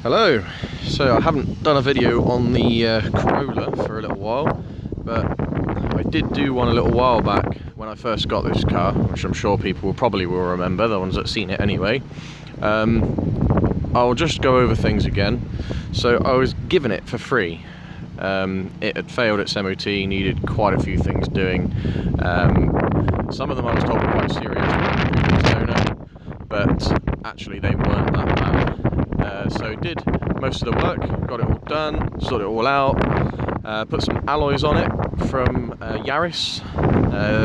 Hello. So I haven't done a video on the Corolla for a little while, but I did do one a little while back when I first got this car, which I'm sure people probably will remember, the ones that have seen it anyway. I'll just go over things again. So I was given it for free. It had failed its MOT, needed quite a few things doing. Some of them I was told were quite serious owner, but actually they weren't that bad. So did most of the work, got it all done, sorted it all out, put some alloys on it from Yaris,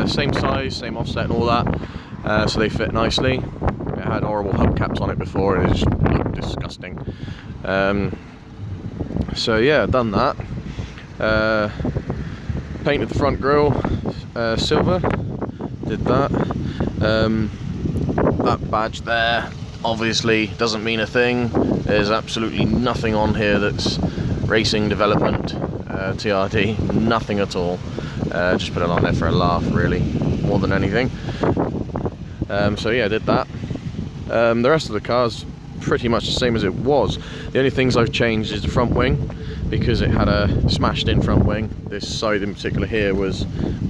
same size, same offset and all that, so they fit nicely. It had horrible hubcaps on it before and it just looked disgusting. So yeah, done that. Painted the front grille silver, did that. That badge there obviously doesn't mean a thing. There's absolutely nothing on here that's racing development, TRD, nothing at all. Just put it on there for a laugh, really, more than anything. So yeah, I did that. The rest of the car's pretty much the same as it was. The only things I've changed is the front wing, because it had a smashed in front wing. This side in particular here was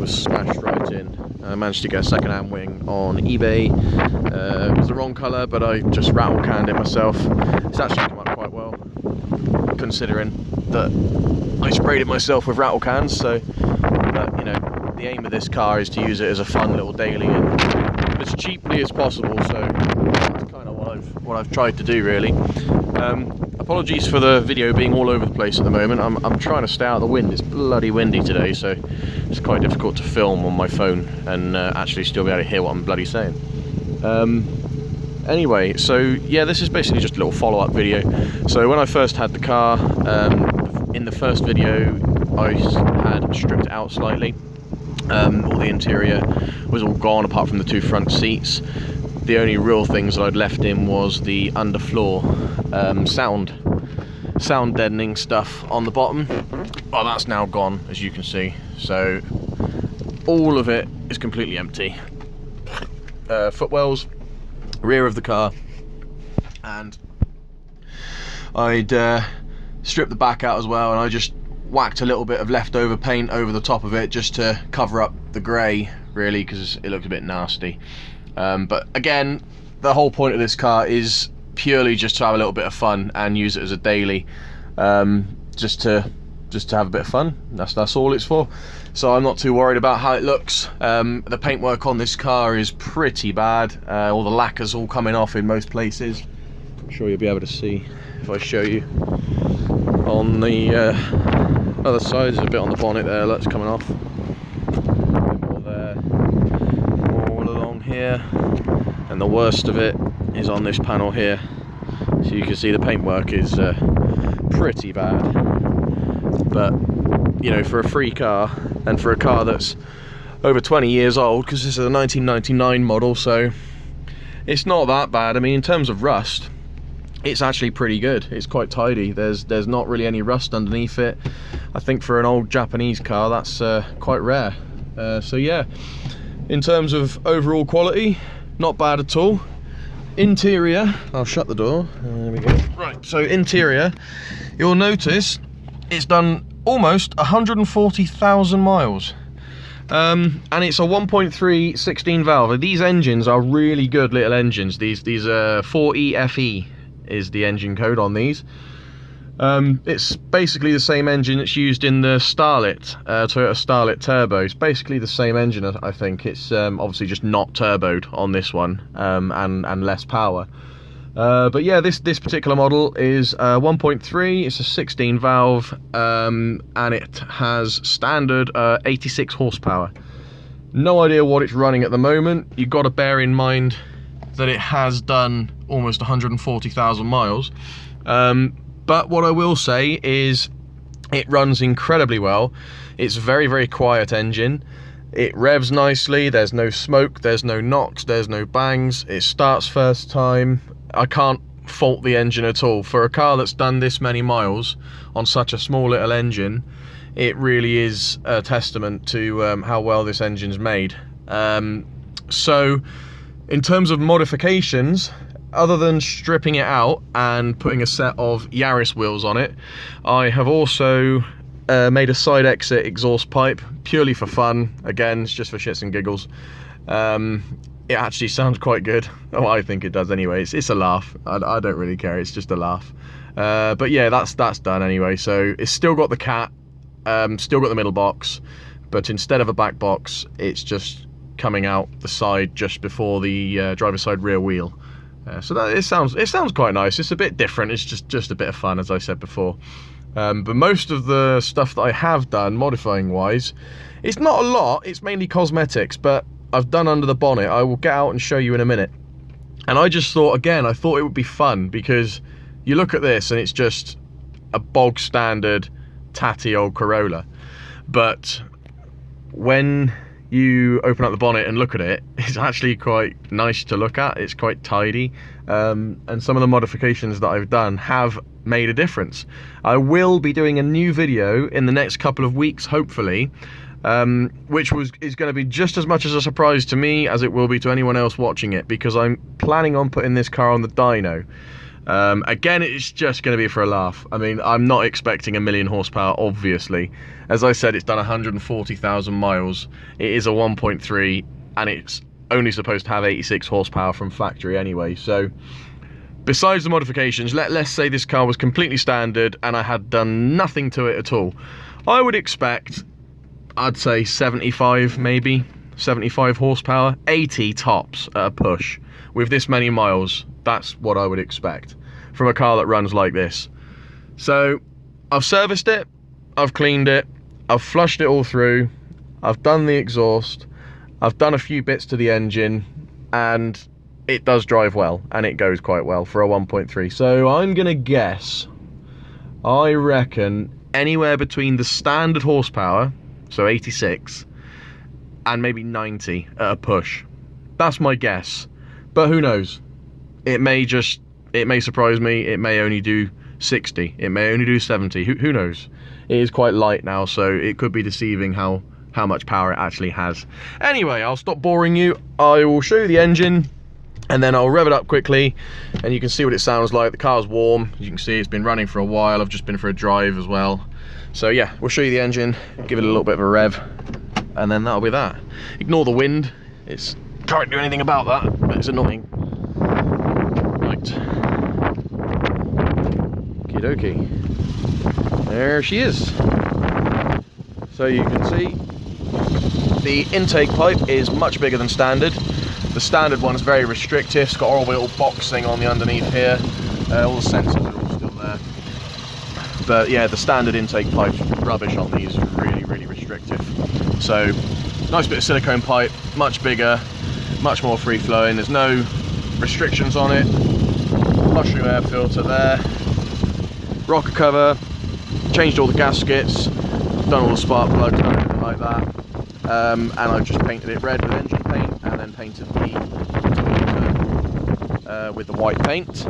smashed right in. I managed to get a second-hand wing on eBay. It was the wrong colour, but I just rattle canned it myself. It's actually come up quite well, considering that I sprayed it myself with rattle cans. So, but, you know, the aim of this car is to use it as a fun little daily and as cheaply as possible. So that's kind of what I've tried to do, really. Apologies for the video being all over the place at the moment. I'm trying to stay out of the wind. It's bloody windy today, so it's quite difficult to film on my phone and actually still be able to hear what I'm bloody saying. Anyway, so yeah, this is basically just a little follow-up video. So when I first had the car, in the first video I had stripped it out slightly. All the interior was all gone apart from the two front seats. The only real things that I'd left in was the underfloor sound deadening stuff on the bottom. Well, that's now gone, as you can see. So all of it is completely empty. Footwells, rear of the car, and I'd stripped the back out as well, and I just whacked a little bit of leftover paint over the top of it just to cover up the grey, really, because it looked a bit nasty. But again, the whole point of this car is purely just to have a little bit of fun and use it as a daily, just to have a bit of fun. That's all it's for. So I'm not too worried about how it looks. The paintwork on this car is pretty bad. All the lacquer's all coming off in most places. I'm sure you'll be able to see if I show you. On the other side, there's a bit on the bonnet there that's coming off. A bit more there, all along here, and the worst of it is on this panel here. So you can see the paintwork is pretty bad. But you know, for a free car and for a car that's over 20 years old, because this is a 1999 model, so it's not that bad. I mean, in terms of rust, it's actually pretty good. It's quite tidy. There's not really any rust underneath it. I think for an old Japanese car, that's quite rare. So yeah, in terms of overall quality, not bad at all. Interior, I'll shut the door. There we go. Right, so interior, you'll notice it's done almost 140,000 miles. And it's a 1.3 16 valve. These engines are really good little engines. These 4EFE is the engine code on these. It's basically the same engine that's used in the Starlet, Toyota Starlet Turbo. It's basically the same engine, I think. It's obviously just not turboed on this one, and less power. But yeah, this particular model is 1.3. It's a 16 valve, and it has standard 86 horsepower. No idea what it's running at the moment. You've got to bear in mind that it has done almost 140,000 miles. But what I will say is it runs incredibly well. It's a very, very quiet engine. It revs nicely. There's no smoke, there's no knocks, there's no bangs. It starts first time. I can't fault the engine at all. For a car that's done this many miles on such a small little engine, it really is a testament to how well this engine's made. So in terms of modifications, other than stripping it out and putting a set of Yaris wheels on it, I have also made a side exit exhaust pipe purely for fun. Again, it's just for shits and giggles. It actually sounds quite good. Oh, I think it does anyway. It's a laugh. I don't really care, it's just a laugh. But yeah, that's done anyway. So it's still got the cat, still got the middle box, but instead of a back box, it's just coming out the side just before the driver's side rear wheel. So that it sounds quite nice. It's a bit different. It's just a bit of fun, as I said before. But most of the stuff that I have done modifying wise, it's not a lot. It's mainly cosmetics, but I've done under the bonnet. I will get out and show you in a minute. And I just thought, again, I thought it would be fun, because you look at this and it's just a bog standard tatty old Corolla, but when you open up the bonnet and look at it, it's actually quite nice to look at. It's quite tidy, and some of the modifications that I've done have made a difference. I will be doing a new video in the next couple of weeks, hopefully, which is going to be just as much as a surprise to me as it will be to anyone else watching it, because I'm planning on putting this car on the dyno. Again, it's just going to be for a laugh. I mean, I'm not expecting 1,000,000 horsepower, obviously. As I said, it's done 140,000 miles. It is a 1.3, and it's only supposed to have 86 horsepower from factory anyway. So besides the modifications, let's say this car was completely standard and I had done nothing to it at all, I would expect, I'd say 75, maybe 75 horsepower, 80 tops at a push. With this many miles, that's what I would expect from a car that runs like this. So I've serviced it, I've cleaned it, I've flushed it all through, I've done the exhaust, I've done a few bits to the engine, and it does drive well, and it goes quite well for a 1.3. So I'm gonna guess, I reckon anywhere between the standard horsepower, so 86, and maybe 90 at a push. That's my guess, but who knows? It may surprise me. It may only do 60, it may only do 70, who knows? It is quite light now, so it could be deceiving how much power it actually has. Anyway, I'll stop boring you. I will show you the engine, and then I'll rev it up quickly, and you can see what it sounds like. The car's warm, you can see it's been running for a while. I've just been for a drive as well. So yeah, we'll show you the engine, give it a little bit of a rev, and then that'll be that. Ignore the wind, can't do anything about that, but it's annoying. Right. Okie dokie. There she is. So you can see the intake pipe is much bigger than standard. The standard one is very restrictive. It's got all the little boxing on the underneath here. All the sensors are all still there. But yeah, the standard intake pipe's rubbish on these, really restrictive. So nice bit of silicone pipe, much bigger, much more free flowing. There's no restrictions on it. Flush air filter there. Rocker cover. Changed all the gaskets. Done all the spark plugs, done everything like that. And I've just painted it red with engine paint, and then painted the with the white paint.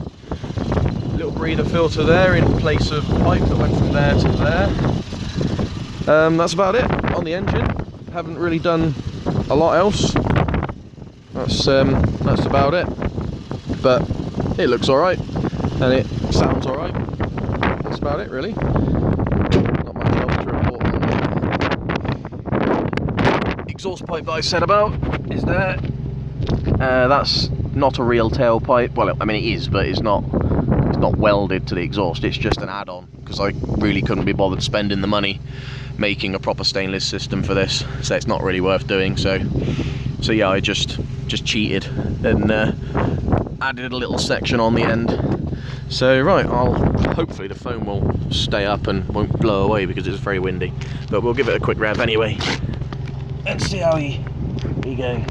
Little breather filter there in place of the pipe that went from there to there. That's about it on the engine. Haven't really done a lot else. That's about it. But it looks alright, and it sounds alright. That's about it, really. Not much else to report on the exhaust pipe that I said about is there. That's not a real tailpipe. Well, I mean it is, but it's not welded to the exhaust. It's just an add-on, because I really couldn't be bothered spending the money making a proper stainless system for this, so it's not really worth doing. So yeah, I just cheated and added a little section on the end. So right, hopefully the foam will stay up and won't blow away because it's very windy, but we'll give it a quick rev anyway and see how we go.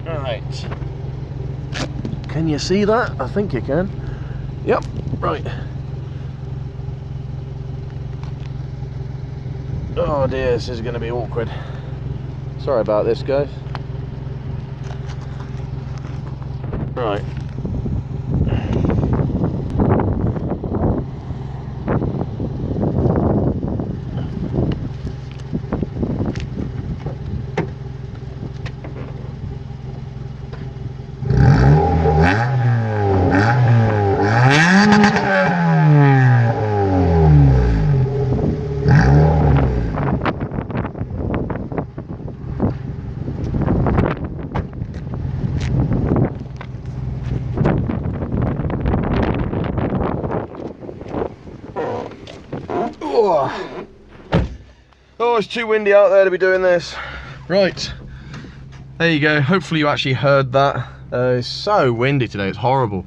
Alright, can you see that? I think you can. Yep, right. Oh dear, this is going to be awkward. Sorry about this, guys. Right. Oh. Oh, it's too windy out there to be doing this. Right, there you go. Hopefully you actually heard that. It's so windy today, it's horrible.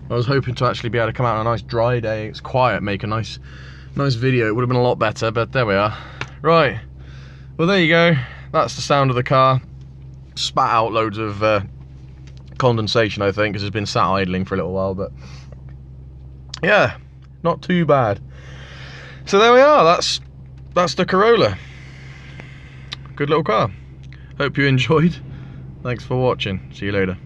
I was hoping to actually be able to come out on a nice dry day. It's quiet, make a nice video. It would have been a lot better, but there we are. Right, well there you go. That's the sound of the car. Spat out loads of condensation, I think, because it's been sat idling for a little while, but yeah, not too bad. So there we are, that's the Corolla. Good little car. Hope you enjoyed. Thanks for watching. See you later.